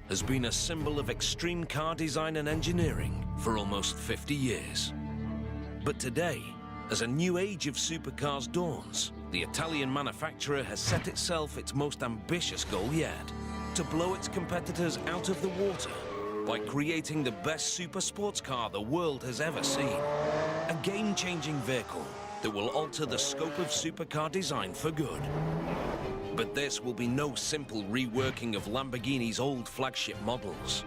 has been a symbol of extreme car design and engineering for almost 50 years. But today, as a new age of supercars dawns, the Italian manufacturer has set itself its most ambitious goal yet: to blow its competitors out of the water by creating the best super sports car the world has ever seen. A game-changing vehicle that will alter the scope of supercar design for good. But this will be no simple reworking of Lamborghini's old flagship models.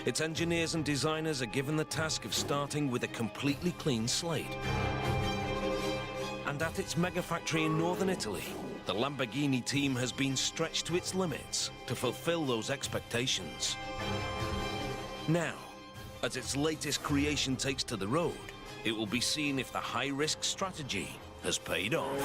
Its engineers and designers are given the task of starting with a completely clean slate. And at its mega factory in northern Italy, the Lamborghini team has been stretched to its limits to fulfill those expectations. Now, as its latest creation takes to the road, it will be seen if the high-risk strategy has paid off.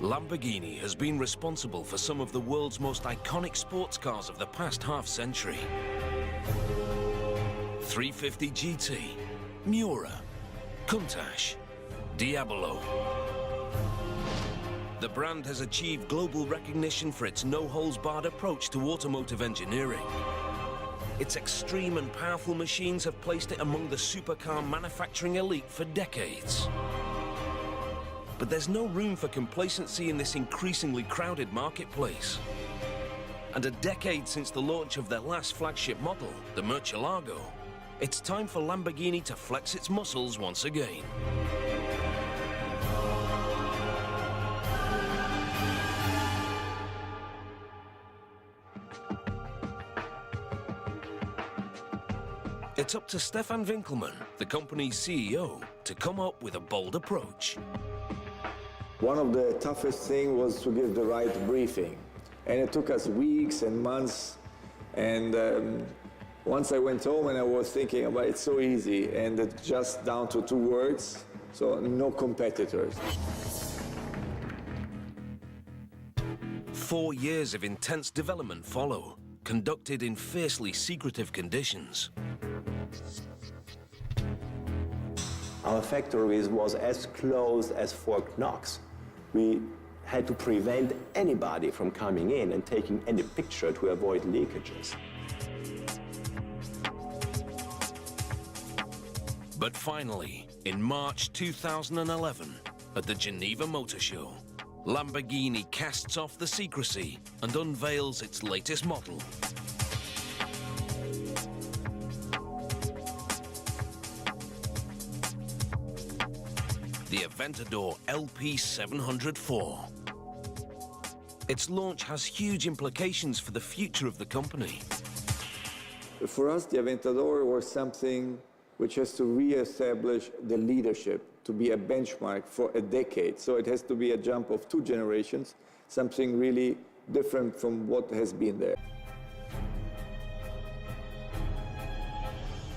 Lamborghini has been responsible for some of the world's most iconic sports cars of the past half-century. 350 GT, Miura, Countach, Diabolo. The brand has achieved global recognition for its no-holds-barred approach to automotive engineering. Its extreme and powerful machines have placed it among the supercar manufacturing elite for decades. But there's no room for complacency in this increasingly crowded marketplace. And a decade since the launch of their last flagship model, the Murcielago, it's time for Lamborghini to flex its muscles once again. It's up to Stefan Winkelmann, the company's CEO, to come up with a bold approach. One of the toughest things was to give the right briefing. And it took us weeks and months. And once I went home and I was thinking about it, it's so easy. And it's just down to 2 words, so no competitors. 4 years of intense development follow, conducted in fiercely secretive conditions. Our factory was as closed as Fort Knox. We had to prevent anybody from coming in and taking any picture to avoid leakages. But finally, in March 2011, at the Geneva Motor Show, Lamborghini casts off the secrecy and unveils its latest model. The Aventador LP704. Its launch has huge implications for the future of the company. For us, the Aventador was something which has to re-establish the leadership, to be a benchmark for a decade. So it has to be a jump of 2 generations, something really different from what has been there.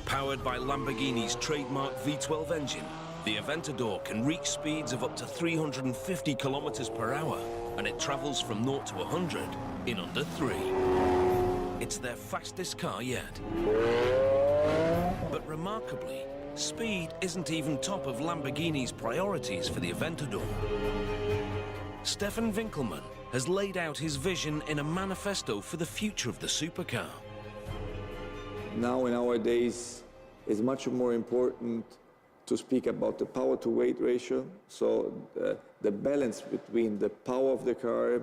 Powered by Lamborghini's trademark V12 engine, the Aventador can reach speeds of up to 350 kilometers per hour, and it travels from 0 to 100 in under 3. It's their fastest car yet. But remarkably, speed isn't even top of Lamborghini's priorities for the Aventador. Stefan Winkelmann has laid out his vision in a manifesto for the future of the supercar. Now, in our days, it's much more important to speak about the power-to-weight ratio, so the balance between the power of the car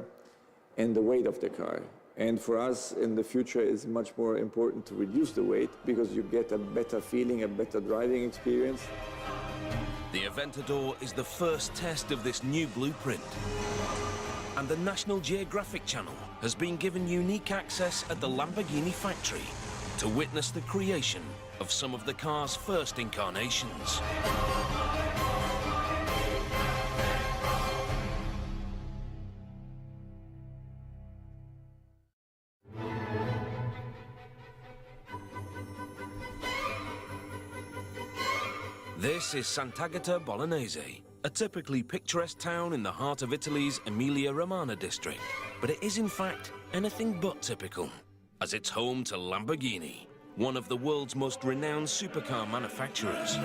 and the weight of the car. And for us, in the future, it's much more important to reduce the weight because you get a better feeling, a better driving experience. The Aventador is the first test of this new blueprint. And the National Geographic Channel has been given unique access at the Lamborghini factory to witness the creation of some of the car's first incarnations. This is Sant'Agata Bolognese, a typically picturesque town in the heart of Italy's Emilia-Romagna district. but it is in fact anything but typical, as it's home to Lamborghini, one of the world's most renowned supercar manufacturers.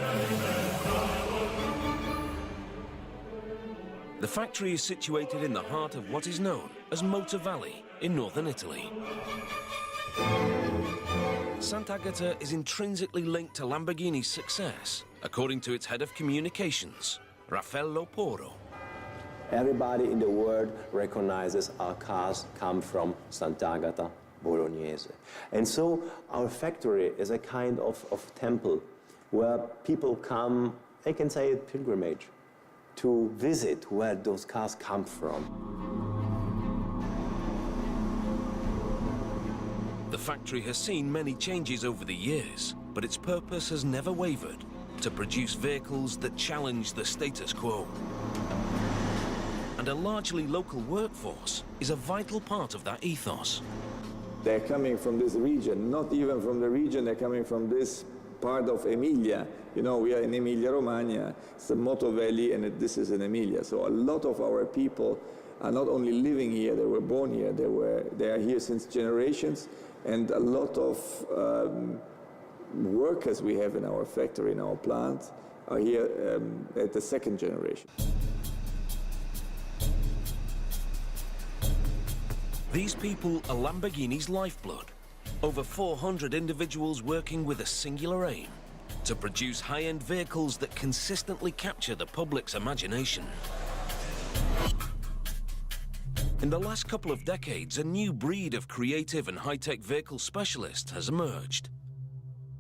The factory is situated in the heart of what is known as Motor Valley in northern Italy. Sant'Agata is intrinsically linked to Lamborghini's success, according to its head of communications, Raffaello Porro. Everybody in the world recognizes our cars come from Sant'Agata Bolognese. And so our factory is a kind of temple where people come, they can say a pilgrimage, to visit where those cars come from. The factory has seen many changes over the years, but its purpose has never wavered: to produce vehicles that challenge the status quo. And a largely local workforce is a vital part of that ethos. They're coming from this region, not even from the region, they're coming from this part of Emilia. You know, we are in Emilia-Romagna, it's the Moto Valley, and this is in Emilia. So a lot of our people are not only living here, they were born here, they are here since generations, and a lot of workers we have in our factory, in our plant, are here at the second generation. These people are Lamborghini's lifeblood. Over 400 individuals working with a singular aim: to produce high-end vehicles that consistently capture the public's imagination. In the last couple of decades, a new breed of creative and high-tech vehicle specialists has emerged.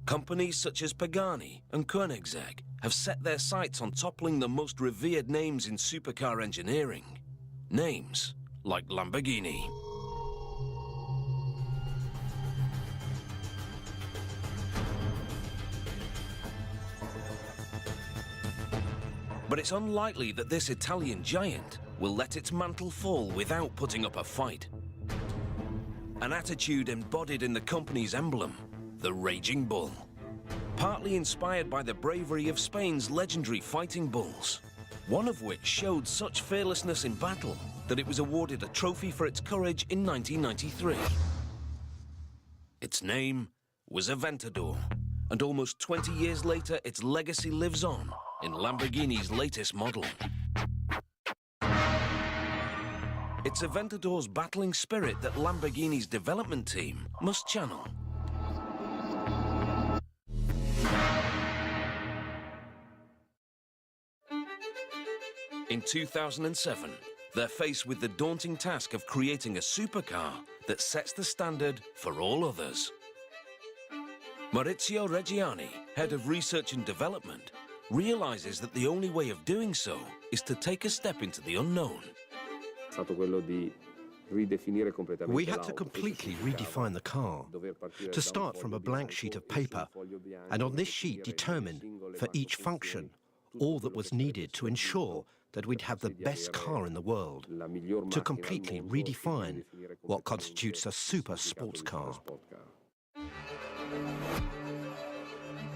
Companies such as Pagani and Koenigsegg have set their sights on toppling the most revered names in supercar engineering. Names like Lamborghini. But it's unlikely that this Italian giant will let its mantle fall without putting up a fight. An attitude embodied in the company's emblem, the Raging Bull. Partly inspired by the bravery of Spain's legendary fighting bulls, one of which showed such fearlessness in battle that it was awarded a trophy for its courage in 1993. Its name was Aventador, and almost 20 years later, its legacy lives on in Lamborghini's latest model. It's Aventador's battling spirit that Lamborghini's development team must channel. In 2007, they're faced with the daunting task of creating a supercar that sets the standard for all others. Maurizio Reggiani, head of research and development, realizes that the only way of doing so is to take a step into the unknown. We had to completely redefine the car, to start from a blank sheet of paper, and on this sheet determine, for each function, all that was needed to ensure that we'd have the best car in the world, to completely redefine what constitutes a super sports car.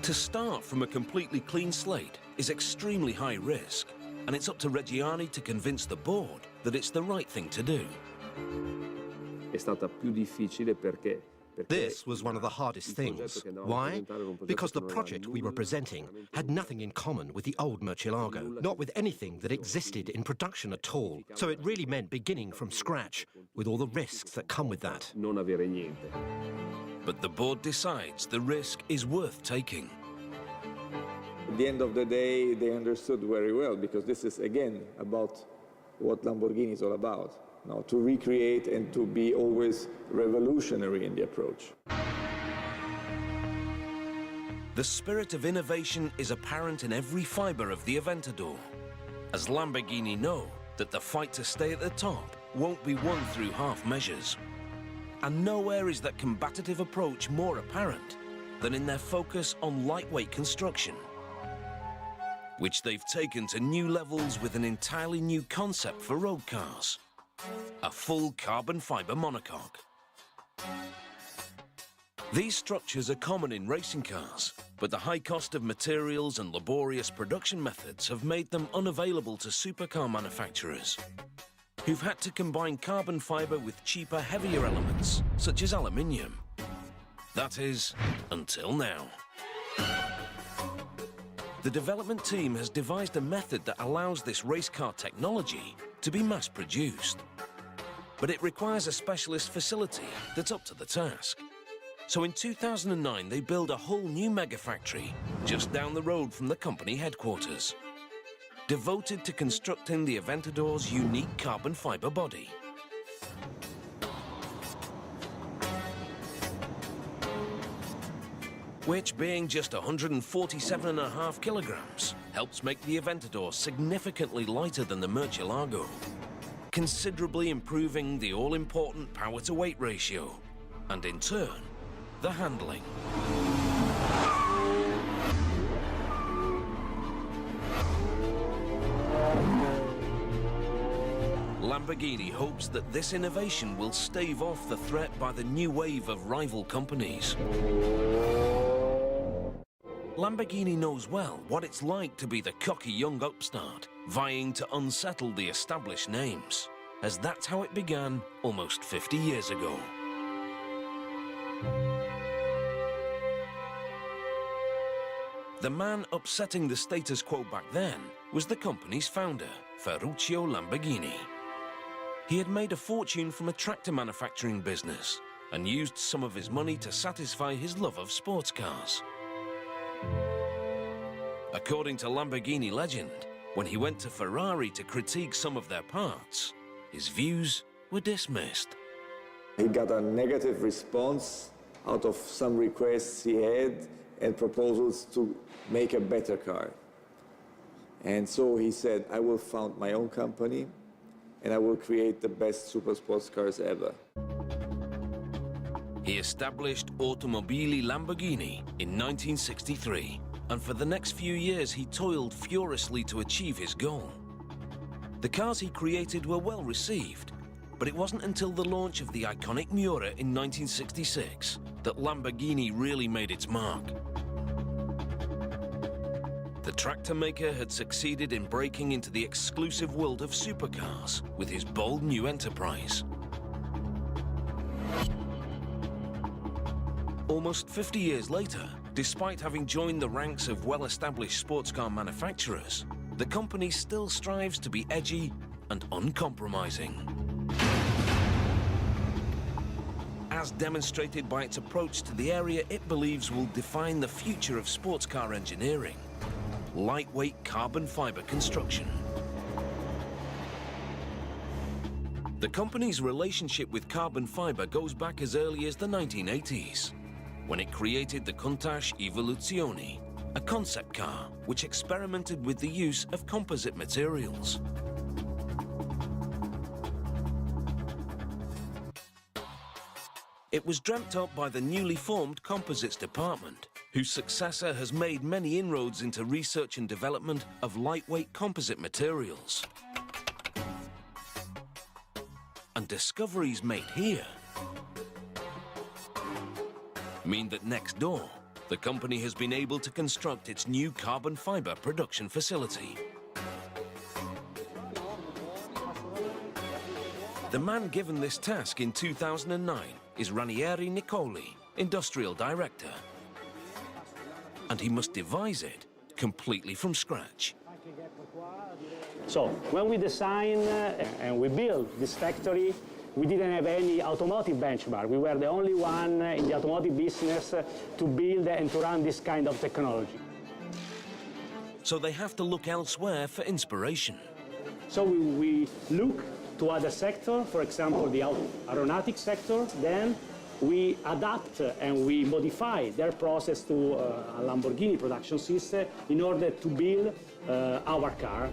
To start from a completely clean slate is extremely high risk, and it's up to Reggiani to convince the board that it's the right thing to do. This was one of the hardest things. Why? Because the project we were presenting had nothing in common with the old Murcielago, not with anything that existed in production at all. So it really meant beginning from scratch, with all the risks that come with that. But the board decides the risk is worth taking. At the end of the day, they understood very well, because this is, again, about what Lamborghini is all about. Now, to recreate and to be always revolutionary in the approach. The spirit of innovation is apparent in every fiber of the Aventador, as Lamborghini know that the fight to stay at the top won't be won through half measures. And nowhere is that combative approach more apparent than in their focus on lightweight construction, which they've taken to new levels with an entirely new concept for road cars: a full carbon fiber monocoque. These structures are common in racing cars, but the high cost of materials and laborious production methods have made them unavailable to supercar manufacturers. who've had to combine carbon fiber with cheaper, heavier elements, such as aluminium. That is, until now. The development team has devised a method that allows this race car technology to be mass-produced. But it requires a specialist facility that's up to the task. So in 2009, they build a whole new mega factory just down the road from the company headquarters, devoted to constructing the Aventador's unique carbon fiber body. Which, being just 147.5 kilograms, helps make the Aventador significantly lighter than the Murcielago, considerably improving the all-important power-to-weight ratio, and in turn, the handling. Lamborghini hopes that this innovation will stave off the threat by the new wave of rival companies. Lamborghini knows well what it's like to be the cocky young upstart, vying to unsettle the established names, as that's how it began almost 50 years ago. The man upsetting the status quo back then was the company's founder, Ferruccio Lamborghini. He had made a fortune from a tractor manufacturing business and used some of his money to satisfy his love of sports cars. According to Lamborghini legend, when he went to Ferrari to critique some of their parts, his views were dismissed. He got a negative response out of some requests he had and proposals to make a better car. And so he said, I will found my own company and I will create the best super sports cars ever. He established Automobili Lamborghini in 1963, and for the next few years he toiled furiously to achieve his goal. The cars he created were well received, but it wasn't until the launch of the iconic Miura in 1966 that Lamborghini really made its mark. The tractor maker had succeeded in breaking into the exclusive world of supercars with his bold new enterprise. Almost 50 years later, despite having joined the ranks of well-established sports car manufacturers, the company still strives to be edgy and uncompromising. As demonstrated by its approach to the area it believes will define the future of sports car engineering: lightweight carbon fiber construction. The company's relationship with carbon fiber goes back as early as the 1980s, when it created the Countach Evoluzione, a concept car which experimented with the use of composite materials. It was dreamt up by the newly formed Composites Department, whose successor has made many inroads into research and development of lightweight composite materials. And discoveries made here mean that next door, the company has been able to construct its new carbon fiber production facility. The man given this task in 2009 is Ranieri Nicoli, Industrial Director. And he must devise it completely from scratch. So, when we design and we build this factory, we didn't have any automotive benchmark. We were the only one in the automotive business to build and to run this kind of technology. So they have to look elsewhere for inspiration. So we look to other sectors, for example, the aeronautic sector. Then we adapt and we modify their process to a Lamborghini production system in order to build our car.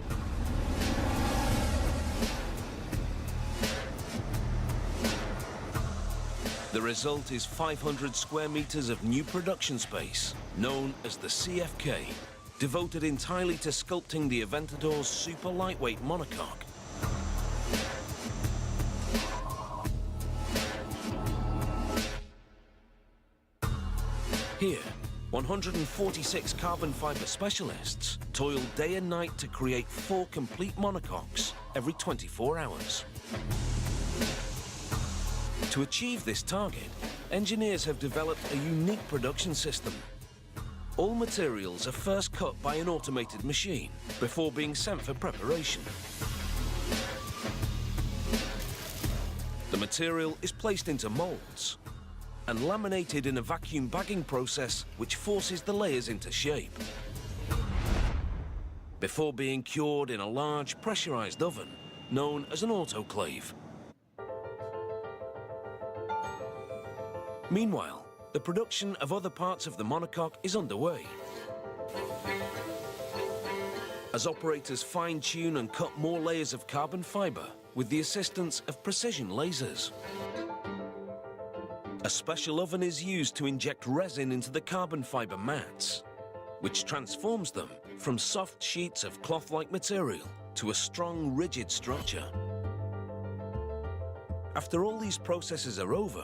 The result is 500 square meters of new production space, known as the CFK, devoted entirely to sculpting the Aventador's super lightweight monocoque. Here, 146 carbon fiber specialists toil day and night to create 4 complete monocoques every 24 hours. To achieve this target, engineers have developed a unique production system. All materials are first cut by an automated machine before being sent for preparation. The material is placed into molds and laminated in a vacuum bagging process which forces the layers into shape. Before being cured in a large pressurized oven known as an autoclave. Meanwhile, the production of other parts of the monocoque is underway. As operators fine-tune and cut more layers of carbon fiber with the assistance of precision lasers. A special oven is used to inject resin into the carbon fiber mats, which transforms them from soft sheets of cloth-like material to a strong, rigid structure. After all these processes are over,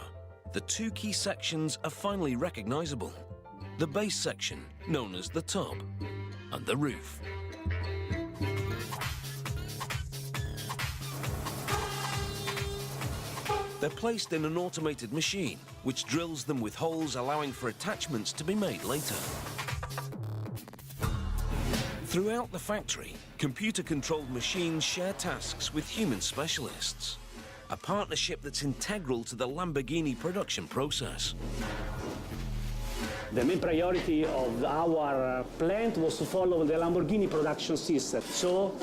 the two key sections are finally recognizable. The base section, known as the tub, and the roof. They're placed in an automated machine, which drills them with holes allowing for attachments to be made later. Throughout the factory, computer-controlled machines share tasks with human specialists. A partnership that's integral to the Lamborghini production process. The main priority of our plant was to follow the Lamborghini production system. So,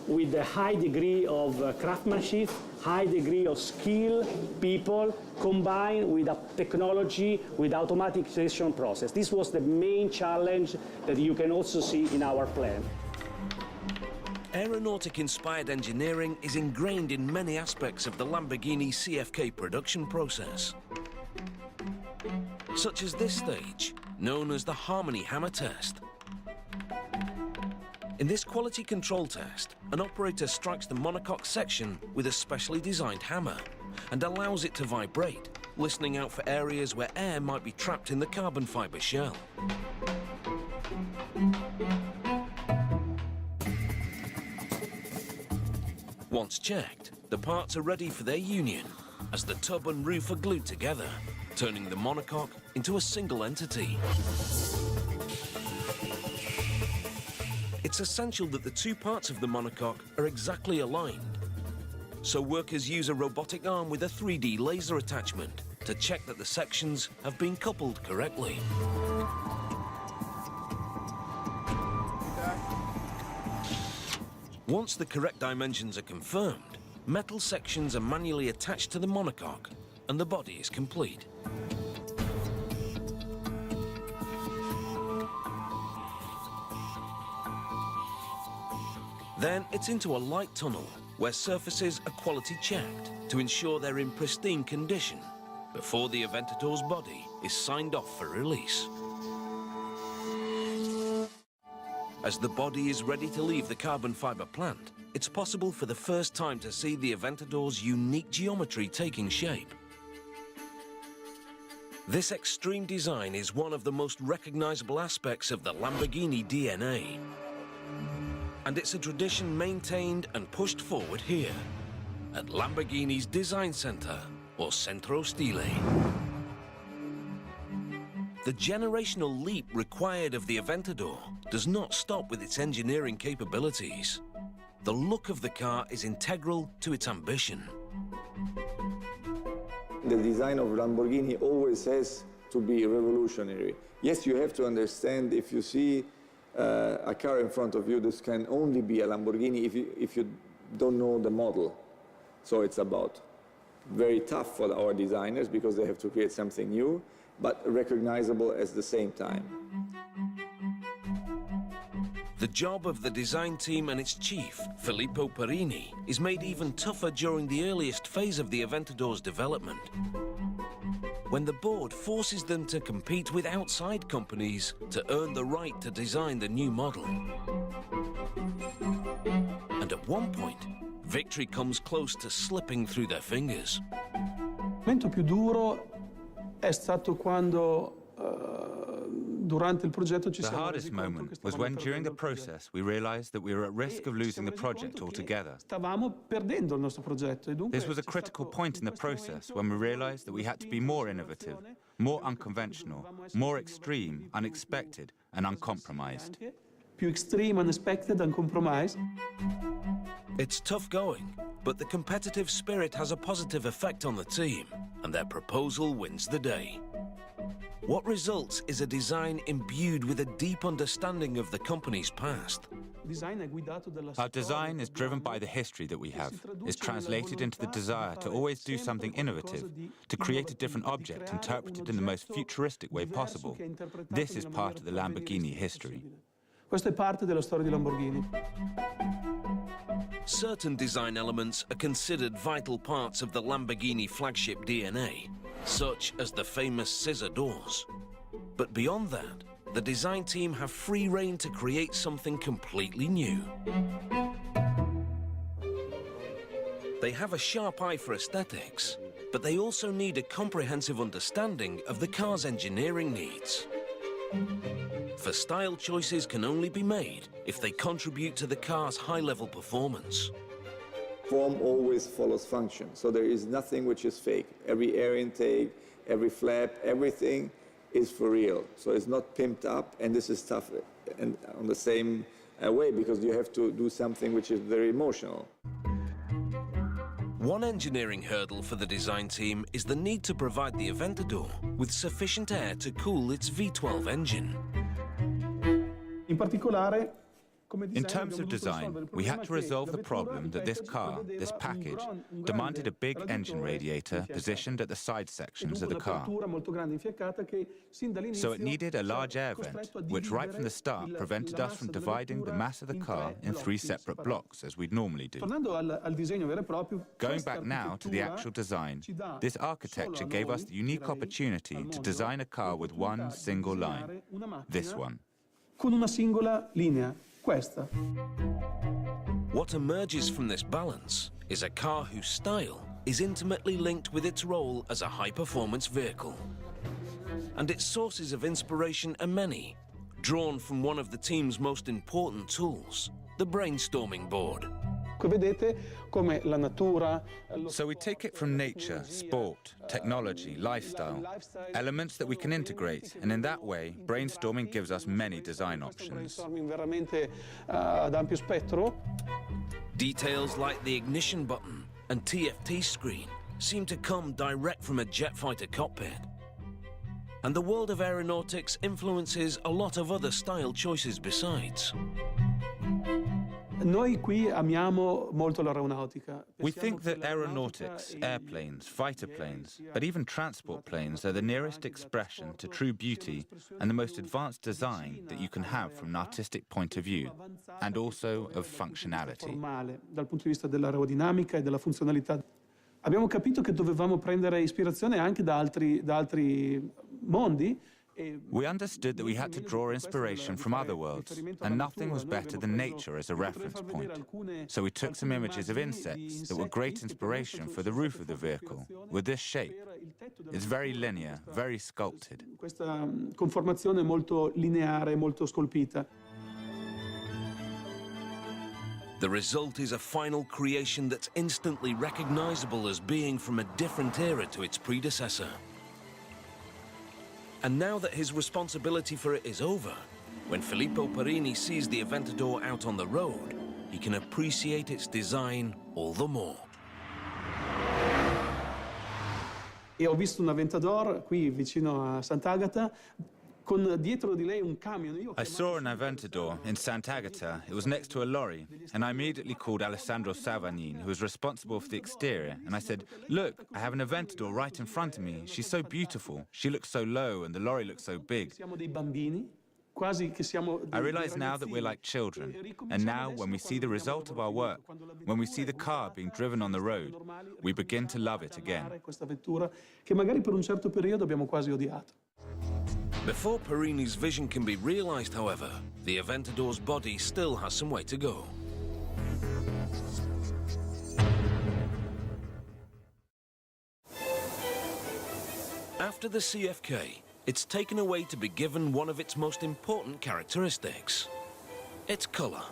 with a high degree of craftsmanship, high degree of skill, people, combined with a technology, with automatization process. This was the main challenge that you can also see in our plant. Aeronautic-inspired engineering is ingrained in many aspects of the Lamborghini CFK production process, such as this stage, known as the Harmony Hammer Test. In this quality control test, an operator strikes the monocoque section with a specially designed hammer and allows it to vibrate, listening out for areas where air might be trapped in the carbon fiber shell. Once checked, the parts are ready for their union as the tub and roof are glued together, turning the monocoque into a single entity. It's essential that the two parts of the monocoque are exactly aligned. So workers use a robotic arm with a 3D laser attachment to check that the sections have been coupled correctly. Once the correct dimensions are confirmed, metal sections are manually attached to the monocoque and the body is complete. Then it's into a light tunnel where surfaces are quality checked to ensure they're in pristine condition before the Aventador's body is signed off for release. As the body is ready to leave the carbon fiber plant, it's possible for the first time to see the Aventador's unique geometry taking shape. This extreme design is one of the most recognizable aspects of the Lamborghini DNA. And it's a tradition maintained and pushed forward here, at Lamborghini's Design Center, or Centro Stile. The generational leap required of the Aventador does not stop with its engineering capabilities. The look of the car is integral to its ambition. The design of Lamborghini always has to be revolutionary. Yes, you have to understand, if you see a car in front of you, this can only be a Lamborghini if you don't know the model. So it's about very tough for our designers because they have to create something new, but recognizable at the same time. The job of the design team and its chief, Filippo Perini, is made even tougher during the earliest phase of the Aventador's development, when the board forces them to compete with outside companies to earn the right to design the new model. And at one point, victory comes close to slipping through their fingers. Il momento più duro è stato quando durante il progetto ci The siamo hardest resi conto moment che was stavamo when, during the perdendo il progetto. process, we realized that we were at risk of E ci losing siamo the resi project conto che altogether. stavamo perdendo il nostro progetto e dunque This was a c'è critical stato point in the questo process momento when we realized that we had to be more innovative, more unconventional, more extreme, unexpected, and uncompromised. anche più extreme, unexpected, uncompromised. It's tough going, but the competitive spirit has a positive effect on the team, and their proposal wins the day. What results is a design imbued with a deep understanding of the company's past. Our design is driven by the history that we have, is translated into the desire to always do something innovative, to create a different object interpreted in the most futuristic way possible. This is part of the Lamborghini history. Questo è parte della storia di Lamborghini. Certain design elements are considered vital parts of the Lamborghini flagship DNA, such as the famous scissor doors. But beyond that, the design team have free rein to create something completely new. They have a sharp eye for aesthetics, but they also need a comprehensive understanding of the car's engineering needs. For style choices can only be made if they contribute to the car's high-level performance. Form always follows function, so there is nothing which is fake. Every air intake, every flap, everything is for real. So it's not pimped up, and this is tough and on the same way, because you have to do something which is very emotional. One engineering hurdle for the design team is the need to provide the Aventador with sufficient air to cool its V12 engine. In particolare, In terms of design, we had to resolve the problem that this car, this package, demanded a big engine radiator positioned at the side sections of the car. So it needed a large air vent, which right from the start prevented us from dividing the mass of the car in 3 separate blocks, as we'd normally do. Going back now to the actual design, this architecture gave us the unique opportunity to design a car with one single line, this one. Con una singola linea, questa. What emerges from this balance is a car whose style is intimately linked with its role as a high-performance vehicle. And its sources of inspiration are many, drawn from one of the team's most important tools, the brainstorming board. Vedete come la natura. So we take it from nature, sport, technology, lifestyle, elements that we can integrate, and in that way, brainstorming gives us many design options. Veramente ad ampio spettro. Details like the ignition button and TFT screen seem to come direct from a jet fighter cockpit. And the world of aeronautics influences a lot of other style choices besides. Noi qui amiamo molto l'aeronautica. We think that aeronautics, airplanes, fighter planes, but even transport planes are the nearest expression to true beauty and the most advanced design that you can have from an artistic point of view, and also of functionality. Dal punto di vista dell'aerodinamica e della funzionalità. Abbiamo capito che dovevamo prendere ispirazione anche da altri mondi. We understood that we had to draw inspiration from other worlds, and nothing was better than nature as a reference point. So we took some images of insects that were great inspiration for the roof of the vehicle, with this shape. It's very linear, very sculpted. Questa conformazione molto lineare, molto scolpita. The result is a final creation that's instantly recognizable as being from a different era to its predecessor. And now that his responsibility for it is over, when Filippo Perini sees the Aventador out on the road, he can appreciate its design all the more. E ho visto un Aventador qui vicino a Sant'Agata con dietro di lei un camion. I saw an Aventador in Sant'Agata. It was next to a lorry, and I immediately called Alessandro Salvanin, who was responsible for the exterior, and I said, "Look, I have an Aventador right in front of me. She's so beautiful. She looks so low, and the lorry looks so big." Siamo dei bambini, quasi che siamo I realize now that we're like children, and now when we see the result of our work, when we see the car being driven on the road, we begin to love it again. Questa vettura che magari per un certo periodo abbiamo quasi odiato. Before Perini's vision can be realized, however, the Aventador's body still has some way to go. After the CFK, it's taken away to be given one of its most important characteristics: its color.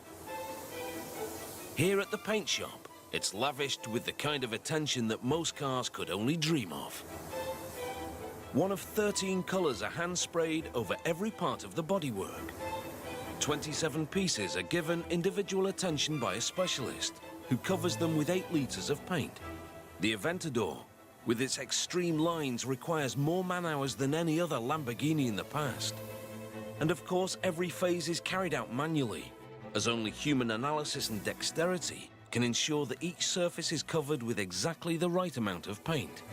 Here at the paint shop, it's lavished with the kind of attention that most cars could only dream of. One of 13 colors are hand-sprayed over every part of the bodywork. 27 pieces are given individual attention by a specialist who covers them with 8 liters of paint. The Aventador, with its extreme lines, requires more man-hours than any other Lamborghini in the past. And of course, every phase is carried out manually, as only human analysis and dexterity can ensure that each surface is covered with exactly the right amount of paint.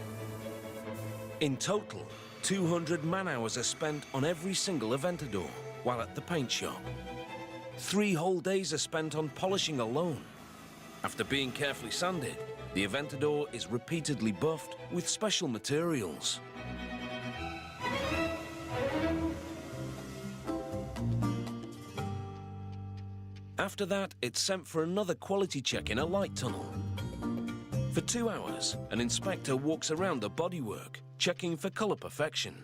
In total, 200 man-hours are spent on every single Aventador while at the paint shop. 3 whole days are spent on polishing alone. After being carefully sanded, the Aventador is repeatedly buffed with special materials. After that, it's sent for another quality check in a light tunnel. For 2 hours, an inspector walks around the bodywork, checking for color perfection.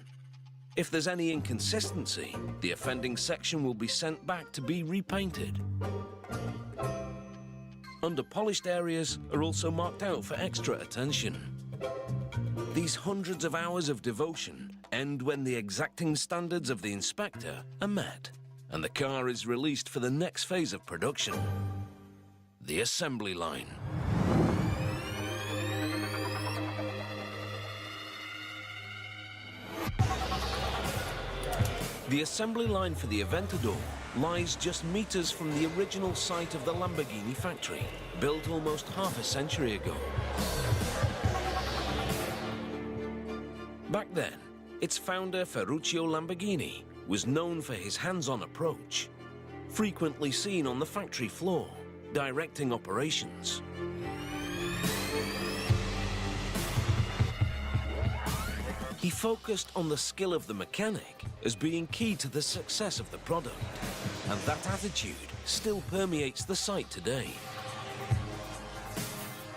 If there's any inconsistency, the offending section will be sent back to be repainted. Under-polished areas are also marked out for extra attention. These hundreds of hours of devotion end when the exacting standards of the inspector are met, and the car is released for the next phase of production, the assembly line. The assembly line for the Aventador lies just meters from the original site of the Lamborghini factory, built almost half a century ago. Back then, its founder, Ferruccio Lamborghini, was known for his hands-on approach, frequently seen on the factory floor, directing operations. He focused on the skill of the mechanic as being key to the success of the product, and that attitude still permeates the site today.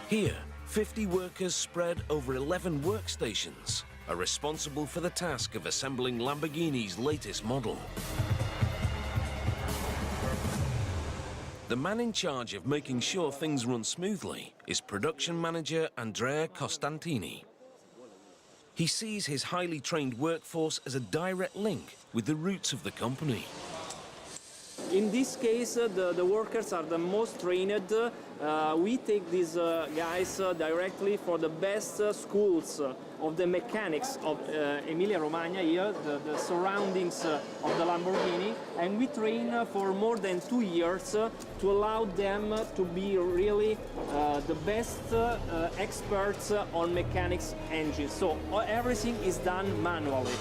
Here, 50 workers spread over 11 workstations are responsible for the task of assembling Lamborghini's latest model. The man in charge of making sure things run smoothly is production manager Andrea Costantini. He sees his highly trained workforce as a direct link with the roots of the company. In this case, the workers are the most trained. We take these guys directly for the best schools of the mechanics of Emilia-Romagna here, the surroundings of the Lamborghini, and we train for more than 2 years to allow them to be really the best experts on mechanics engines. So everything is done manually,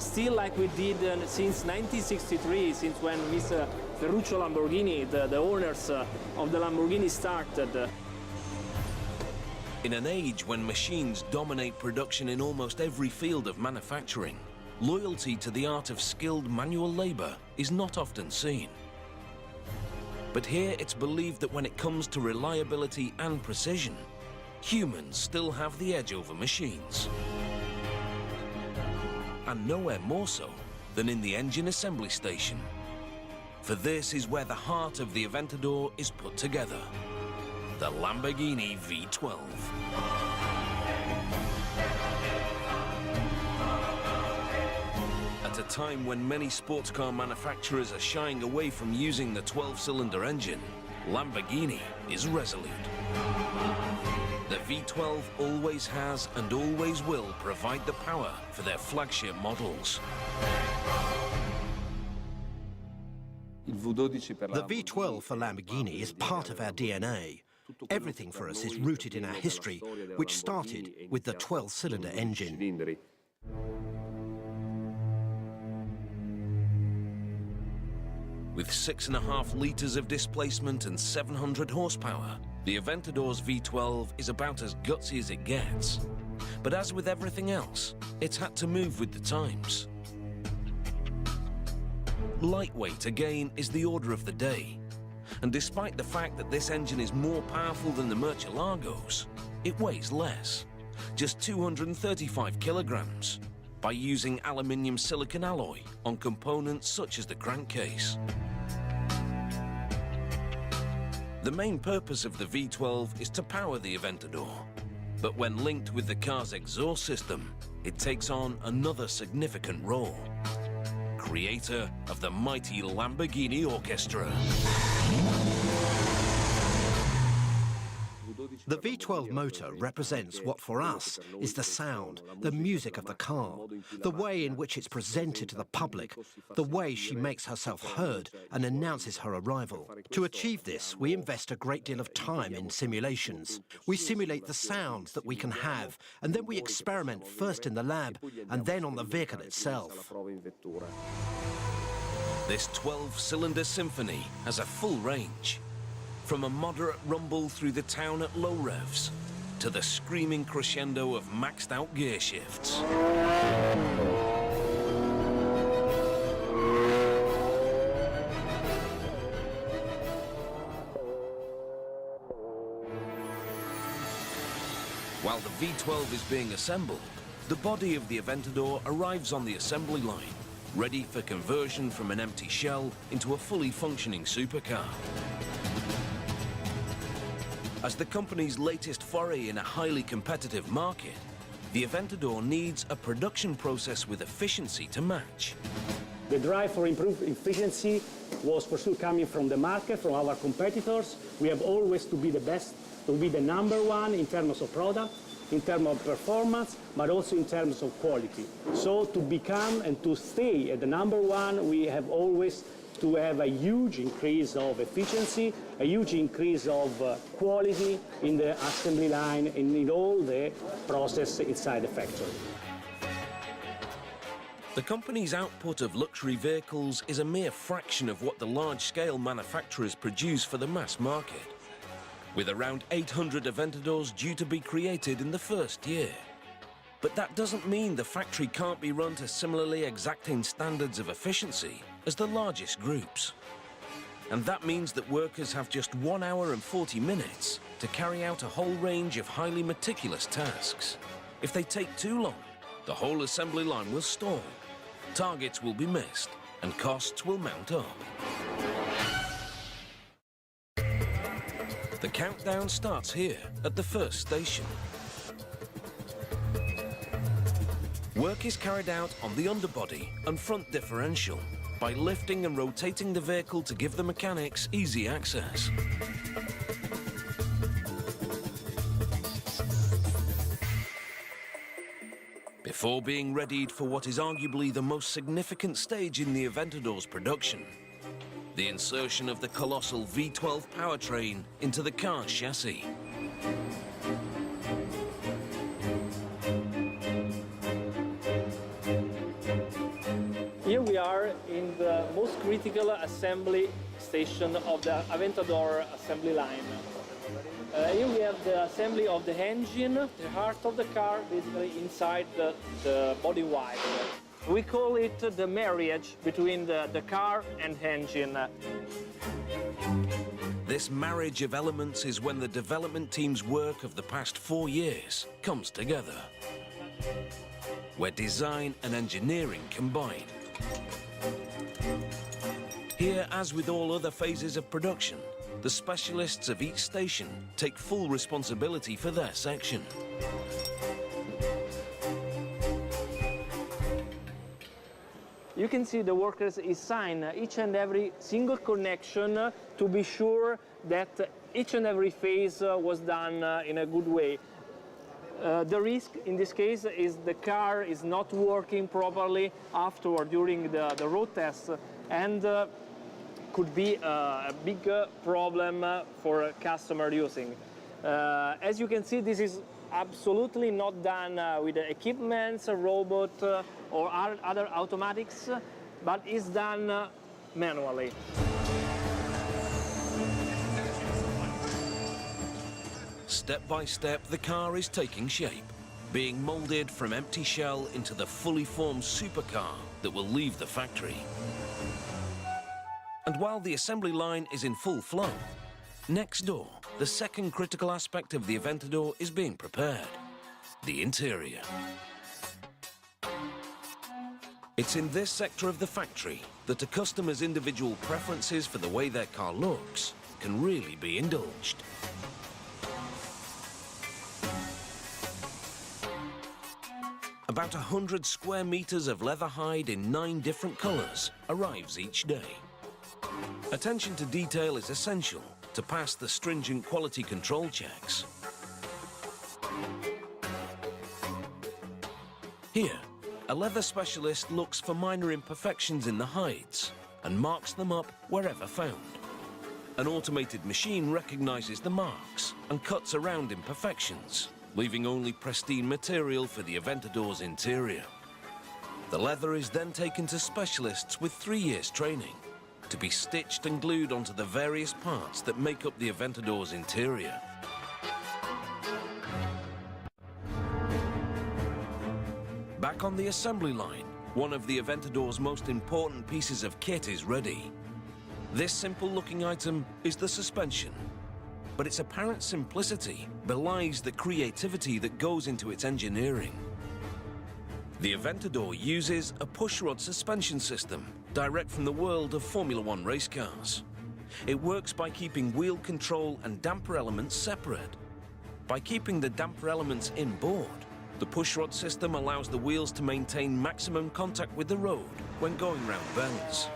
still like we did since 1963, since when Mr. Ferruccio Lamborghini, the owners of the Lamborghini, started. In an age when machines dominate production in almost every field of manufacturing, loyalty to the art of skilled manual labor is not often seen. But here it's believed that when it comes to reliability and precision, humans still have the edge over machines. And nowhere more so than in the engine assembly station. For this is where the heart of the Aventador is put together. The Lamborghini V12. At a time when many sports car manufacturers are shying away from using the 12-cylinder engine, Lamborghini is resolute. The V12 always has and always will provide the power for their flagship models. The V12 for Lamborghini is part of our DNA. Everything for us is rooted in our history, which started with the 12-cylinder engine. With 6.5 litres of displacement and 700 horsepower, the Aventador's V12 is about as gutsy as it gets. But as with everything else, it's had to move with the times. Lightweight, again, is the order of the day. And despite the fact that this engine is more powerful than the Murcielagos, it weighs less, just 235 kilograms, by using aluminium silicon alloy on components such as the crankcase. The main purpose of the V12 is to power the Aventador, but when linked with the car's exhaust system, it takes on another significant role. Creator of the mighty Lamborghini Orchestra. The V12 motor represents what for us is the sound, the music of the car, the way in which it's presented to the public, the way she makes herself heard and announces her arrival. To achieve this, we invest a great deal of time in simulations. We simulate the sounds that we can have, and then we experiment first in the lab and then on the vehicle itself. This 12-cylinder symphony has a full range. From a moderate rumble through the town at low revs to the screaming crescendo of maxed-out gear shifts. While the V12 is being assembled, the body of the Aventador arrives on the assembly line, ready for conversion from an empty shell into a fully functioning supercar. As the company's latest foray in a highly competitive market, the Aventador needs a production process with efficiency to match. The drive for improved efficiency was for sure coming from the market, from our competitors. We have always to be the best, to be the number one in terms of product, in terms of performance, but also in terms of quality. So to become and to stay at the number one, we have always to have a huge increase of efficiency, a huge increase of quality in the assembly line and in all the process inside the factory. The company's output of luxury vehicles is a mere fraction of what the large-scale manufacturers produce for the mass market, with around 800 Aventadors due to be created in the first year. But that doesn't mean the factory can't be run to similarly exacting standards of efficiency as the largest groups. And that means that workers have just 1 hour and 40 minutes to carry out a whole range of highly meticulous tasks. If they take too long, the whole assembly line will stall, targets will be missed, and costs will mount up. The countdown starts here at the first station. Work is carried out on the underbody and front differential by lifting and rotating the vehicle to give the mechanics easy access. Before being readied for what is arguably the most significant stage in the Aventador's production, the insertion of the colossal V12 powertrain into the car's chassis. Here we are in the most critical assembly station of the Aventador assembly line. Here we have the assembly of the engine, the heart of the car, basically inside the body wire. We call it the marriage between the car and engine. This marriage of elements is when the development team's work of the past 4 years comes together, where design and engineering combine. Here, as with all other phases of production, the specialists of each station take full responsibility for their section. You can see the workers assign each and every single connection to be sure that each and every phase was done in a good way. The risk in this case is the car is not working properly after or during the road test, and could be a big problem for a customer using. As you can see, this is absolutely not done with equipment, a robot, or other automatics, but is done manually. Step by step, the car is taking shape, being molded from empty shell into the fully formed supercar that will leave the factory. And while the assembly line is in full flow, next door, the second critical aspect of the Aventador is being prepared: the interior. It's in this sector of the factory that a customer's individual preferences for the way their car looks can really be indulged. About 100 square meters of leather hide in 9 different colors arrives each day. Attention to detail is essential to pass the stringent quality control checks. Here, a leather specialist looks for minor imperfections in the hides and marks them up wherever found. An automated machine recognizes the marks and cuts around imperfections, leaving only pristine material for the Aventador's interior. The leather is then taken to specialists with 3 years training to be stitched and glued onto the various parts that make up the Aventador's interior. Back on the assembly line, one of the Aventador's most important pieces of kit is ready. This simple-looking item is the suspension, but its apparent simplicity belies the creativity that goes into its engineering. The Aventador uses a pushrod suspension system direct from the world of Formula One race cars. It works by keeping wheel control and damper elements separate. By keeping the damper elements inboard, the pushrod system allows the wheels to maintain maximum contact with the road when going round bends,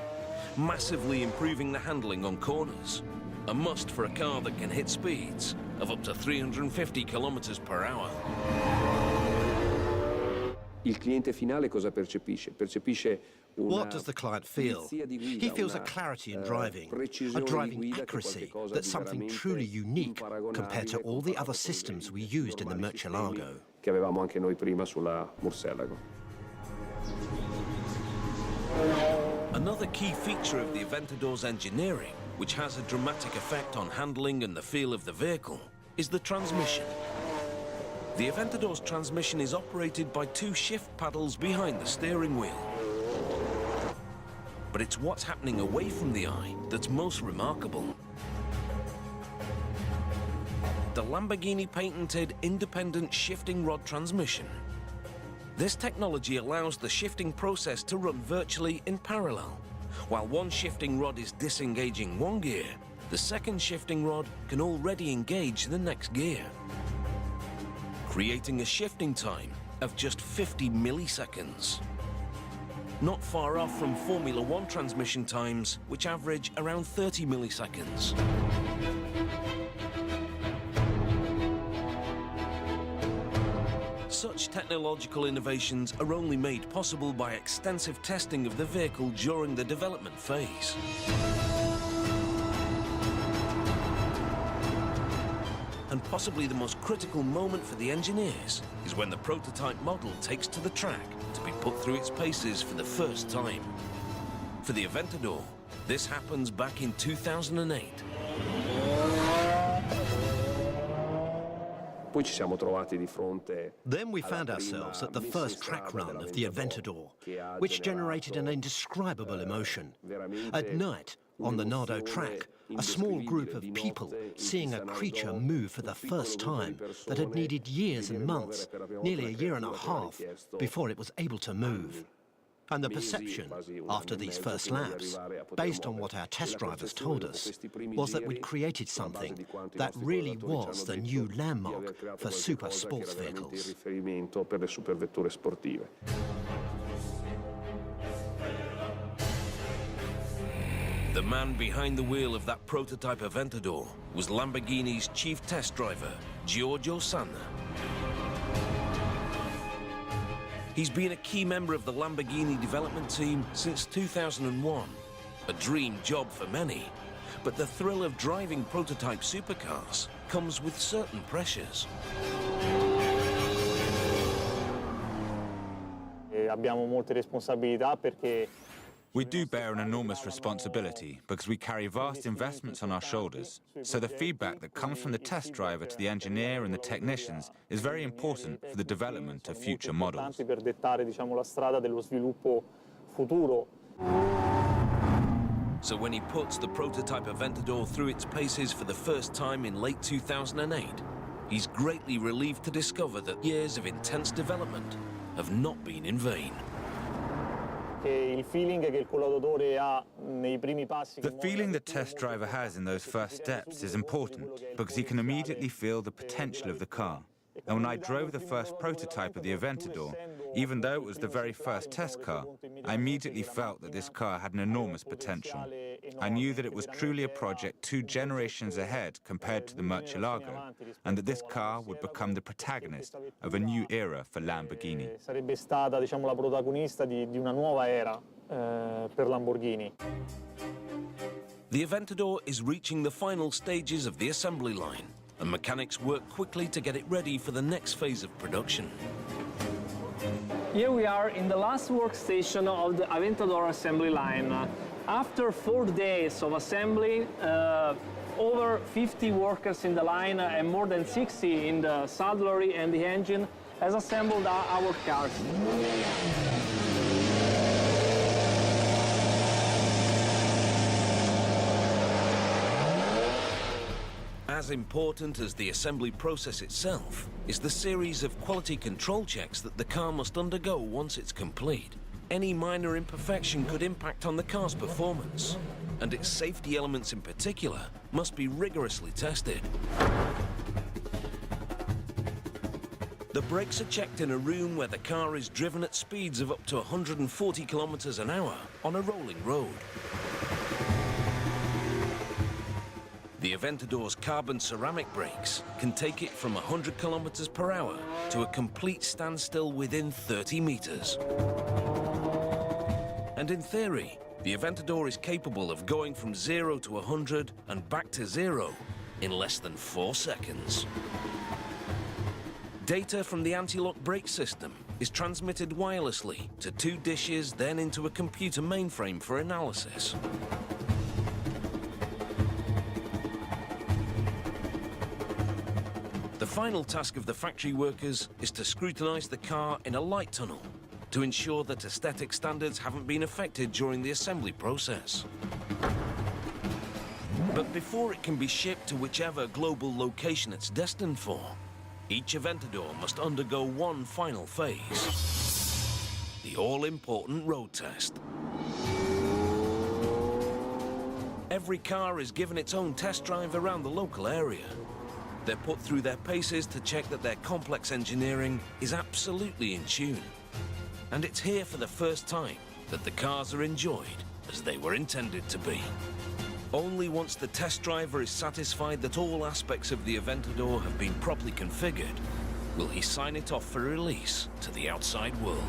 massively improving the handling on corners. A must for a car that can hit speeds of up to 350 kilometers per hour. Il cliente finale cosa percepisce? Percepisce What does the client feel? He feels a clarity in driving, a driving accuracy that's something truly unique compared to all the other systems we used in the Murcielago. Che avevamo anche noi prima sulla Murcielago. Another key feature of the Aventador's engineering, which has a dramatic effect on handling and the feel of the vehicle, is the transmission. The Aventador's transmission is operated by 2 shift paddles behind the steering wheel. But it's what's happening away from the eye that's most remarkable. The Lamborghini patented independent shifting rod transmission. This technology allows the shifting process to run virtually in parallel. While one shifting rod is disengaging one gear, the second shifting rod can already engage the next gear, creating a shifting time of just 50 milliseconds. Not far off from Formula One transmission times, which average around 30 milliseconds. Such technological innovations are only made possible by extensive testing of the vehicle during the development phase. And possibly the most critical moment for the engineers is when the prototype model takes to the track to be put through its paces for the first time. For the Aventador, this happens back in 2008. Poi ci siamo trovati di fronte. Then we found ourselves at the first track run of the Aventador, which generated an indescribable emotion. At night, on the Nardo track, a small group of people seeing a creature move for the first time that had needed years and months, nearly a year and a half, before it was able to move. And the perception, after these first laps, based on what our test drivers told us, was that we'd created something that really was the new landmark for super sports vehicles. The man behind the wheel of that prototype Aventador was Lamborghini's chief test driver, Giorgio Sanna. He's been a key member of the Lamborghini development team since 2001. A dream job for many, but the thrill of driving prototype supercars comes with certain pressures. Abbiamo molte responsabilità perché we do bear an enormous responsibility because we carry vast investments on our shoulders, so the feedback that comes from the test driver to the engineer and the technicians is very important for the development of future models. Per dettare, diciamo, la strada dello sviluppo futuro. So when he puts the prototype Aventador through its paces for the first time in late 2008, he's greatly relieved to discover that years of intense development have not been in vain. che il feeling che il collaudatore ha nei primi passi. The feeling the test driver has in those first steps is important because he can immediately feel the potential of the car. And when I drove the first prototype of the Aventador, even though it was the very first test car, I immediately felt that this car had an enormous potential. I knew that it was truly a project 2 generations ahead compared to the Murcielago, and that this car would become the protagonist of a new era for Lamborghini. Sarebbe stata, diciamo, la protagonista di una nuova era per Lamborghini. The Aventador is reaching the final stages of the assembly line, and mechanics work quickly to get it ready for the next phase of production. Here we are in the last workstation of the Aventador assembly line. After 4 days of assembly, over 50 workers in the line and more than 60 in the saddlery and the engine has assembled our cars. As important as the assembly process itself is the series of quality control checks that the car must undergo once it's complete. Any minor imperfection could impact on the car's performance, and its safety elements in particular must be rigorously tested. The brakes are checked in a room where the car is driven at speeds of up to 140 kilometers an hour on a rolling road. The Aventador's carbon ceramic brakes can take it from 100 kilometers per hour to a complete standstill within 30 meters. And in theory, the Aventador is capable of going from 0 to 100 and back to 0 in less than 4 seconds. Data from the anti-lock brake system is transmitted wirelessly to 2 dishes, then into a computer mainframe for analysis. The final task of the factory workers is to scrutinize the car in a light tunnel to ensure that aesthetic standards haven't been affected during the assembly process. But before it can be shipped to whichever global location it's destined for, each Aventador must undergo one final phase: the all-important road test. Every car is given its own test drive around the local area. They're put through their paces to check that their complex engineering is absolutely in tune. And it's here for the first time that the cars are enjoyed as they were intended to be. Only once the test driver is satisfied that all aspects of the Aventador have been properly configured will he sign it off for release to the outside world.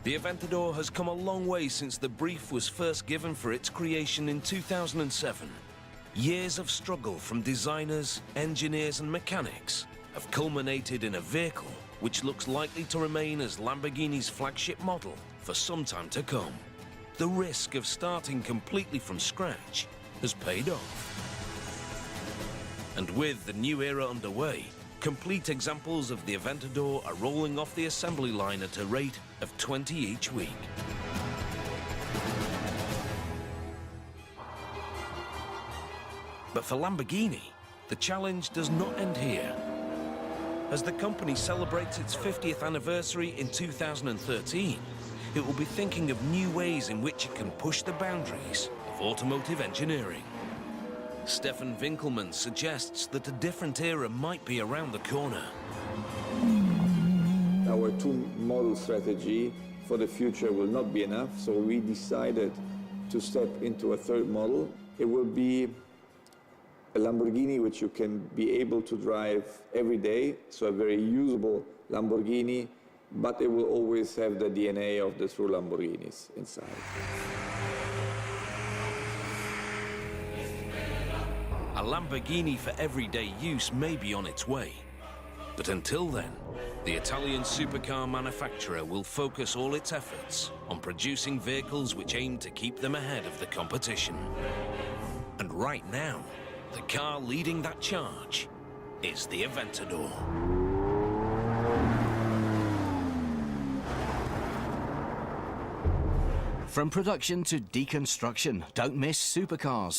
The Aventador has come a long way since the brief was first given for its creation in 2007. Years of struggle from designers, engineers and mechanics have culminated in a vehicle which looks likely to remain as Lamborghini's flagship model for some time to come. The risk of starting completely from scratch has paid off. And with the new era underway, complete examples of the Aventador are rolling off the assembly line at a rate of 20 each week. But for Lamborghini, the challenge does not end here. As the company celebrates its 50th anniversary in 2013, it will be thinking of new ways in which it can push the boundaries of automotive engineering. Stefan Winkelmann suggests that a different era might be around the corner. Our 2-model strategy for the future will not be enough, so we decided to step into a 3rd model. It will be a Lamborghini which you can be able to drive every day, so a very usable Lamborghini, but it will always have the DNA of the true Lamborghinis inside. A Lamborghini for everyday use may be on its way. But until then, the Italian supercar manufacturer will focus all its efforts on producing vehicles which aim to keep them ahead of the competition. And right now, the car leading that charge is the Aventador. From production to deconstruction, don't miss Supercars.